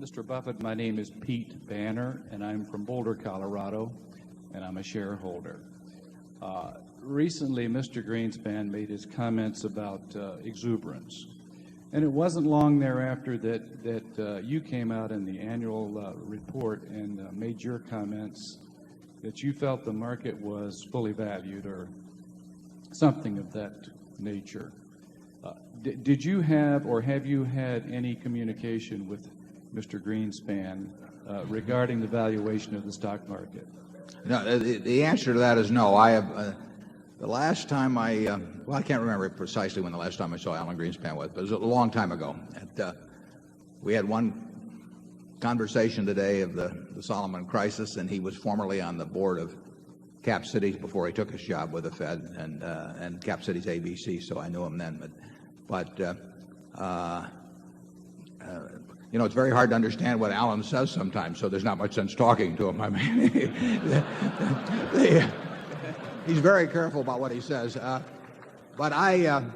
Mr. Buffett, my name is Pete Banner, and I'm from Boulder, Colorado, and I'm a shareholder. Recently, Mr. Greenspan made his comments about exuberance. And it wasn't long thereafter that you came out in the annual report and made your comments that you felt the market was fully valued or something of that nature. Did you have or have you had any communication with Mr. Greenspan regarding the valuation of the stock market? No, the answer to that is no. I have the last time well, I can't remember precisely when the last time I saw Alan Greenspan was, but it was a long time ago. We had one conversation today of the Solomon crisis, and he was formerly on the board of Cap Cities before he took his job with the Fed, and Cap Cities ABC, so I knew him then. But you know, it's very hard to understand what Alan says sometimes, so there's not much sense talking to him. I mean, he's very careful about what he says. But I'm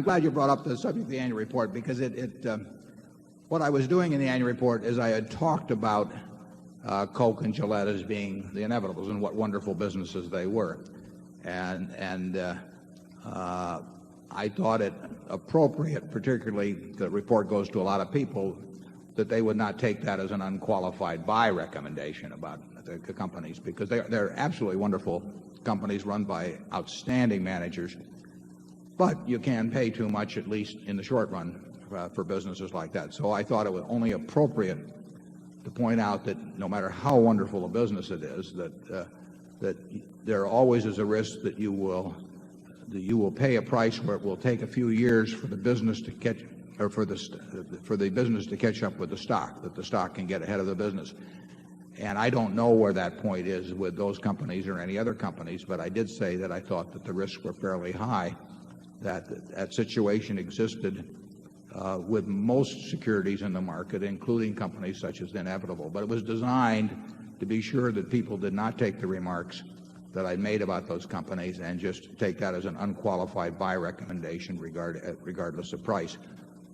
glad you brought up the subject of the annual report, because what I was doing in the annual report is I had talked about Coke and Gillette as being the inevitables and what wonderful businesses they were. And I thought it appropriate, particularly the report goes to a lot of people, that they would not take that as an unqualified buy recommendation about the companies, because they're absolutely wonderful companies run by outstanding managers. But you can pay too much, at least in the short run, for businesses like that. So I thought it was only appropriate to point out that no matter how wonderful a business it is, that there always is a risk that you will pay a price where it will take a few years for the business to catch, or for the business to catch up with the stock, that the stock can get ahead of the business. And I don't know where that point is with those companies or any other companies, but I did say that I thought that the risks were fairly high, that situation existed with most securities in the market, including companies such as the Inevitable. But it was designed to be sure that people did not take the remarks that I made about those companies and just take that as an unqualified buy recommendation regardless of price.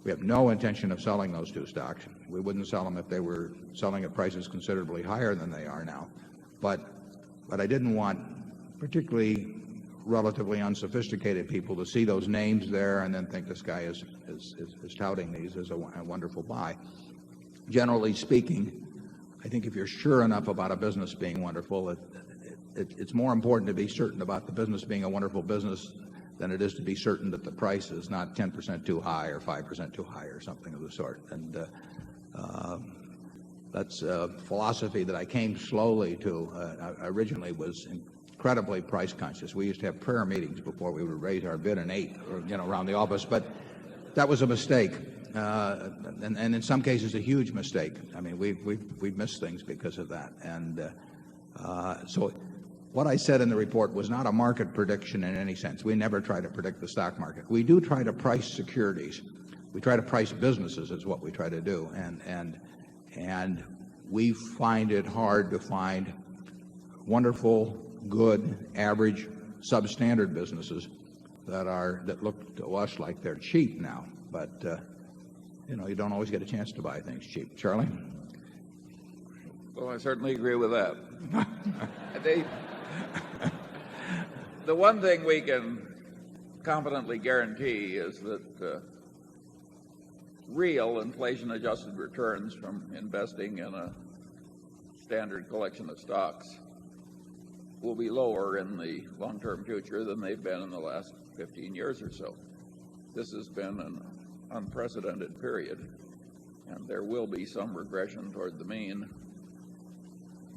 We have no intention of selling those two stocks. We wouldn't sell them if they were selling at prices considerably higher than they are now. But I didn't want particularly relatively unsophisticated people to see those names there and then think this guy is touting these as a wonderful buy. Generally speaking, I think if you're sure enough about a business being wonderful, it's more important to be certain about the business being a wonderful business than it is to be certain that the price is not 10% too high or 5% too high or something of the sort. And that's a philosophy that I came slowly to. I originally was incredibly price conscious. We used to have prayer meetings before we would raise our bid an 8 or, around the office, but that was a mistake. And in some cases a huge mistake. I mean, we've missed things because of that. And so what I said in the report was not a market prediction in any sense. We never try to predict the stock market. We do try to price securities. We try to price businesses is what we try to do. And we find it hard to find wonderful, good, average, substandard businesses that look to us like they're cheap now. But you don't always get a chance to buy things cheap. Charlie? Well, I certainly agree with that. The one thing we can confidently guarantee is that real inflation-adjusted returns from investing in a standard collection of stocks will be lower in the long-term future than they've been in the last 15 years or so. This has been an unprecedented period, and there will be some regression toward the mean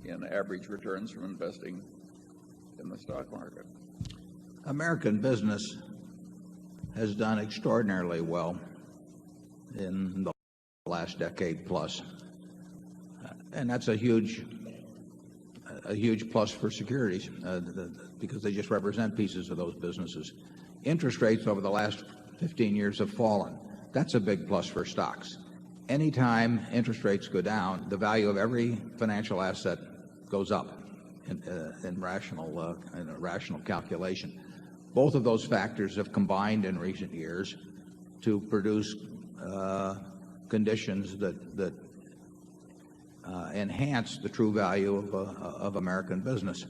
in average returns from investing in the stock market. American business has done extraordinarily well in the last decade plus. And that's a huge plus for securities because they just represent pieces of those businesses. Interest rates over the last 15 years have fallen. That's a big plus for stocks. Anytime interest rates go down, the value of every financial asset goes up in rational calculation. Both of those factors have combined in recent years to produce conditions that enhance the true value of American business.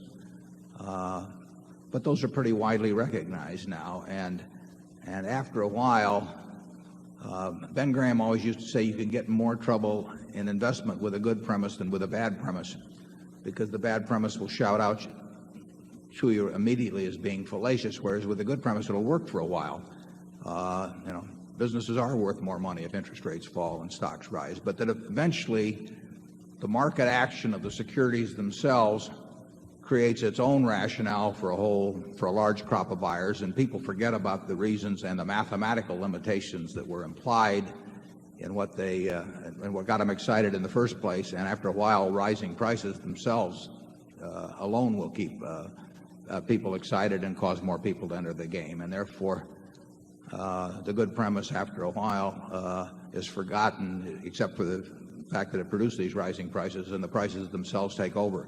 But those are pretty widely recognized now. And after a while, Ben Graham always used to say you can get more trouble in investment with a good premise than with a bad premise, because the bad premise will shout out to you immediately as being fallacious, whereas with a good premise it'll work for a while. Businesses are worth more money if interest rates fall and stocks rise, but that eventually the market action of the securities themselves creates its own rationale for a large crop of buyers, and people forget about the reasons and the mathematical limitations that were implied in what got them excited in the first place. And after a while, rising prices themselves alone will keep people excited and cause more people to enter the game. And therefore, the good premise after a while is forgotten, except for the fact that it produced these rising prices, and the prices themselves take over.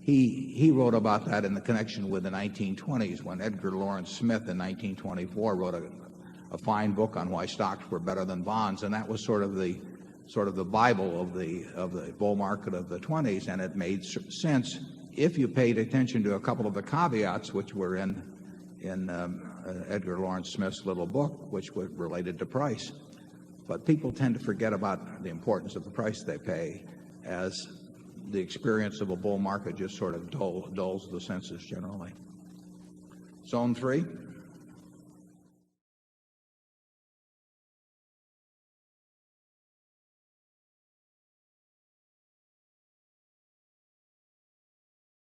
He wrote about that in the connection with the 1920s, when Edgar Lawrence Smith in 1924 wrote a fine book on why stocks were better than bonds, and that was sort of the Bible of the bull market of the 20s. And it made sense if you paid attention to a couple of the caveats which were in Edgar Lawrence Smith's little book, which were related to price. But people tend to forget about the importance of the price they pay, as the experience of a bull market just sort of dulls the senses generally. Zone 3.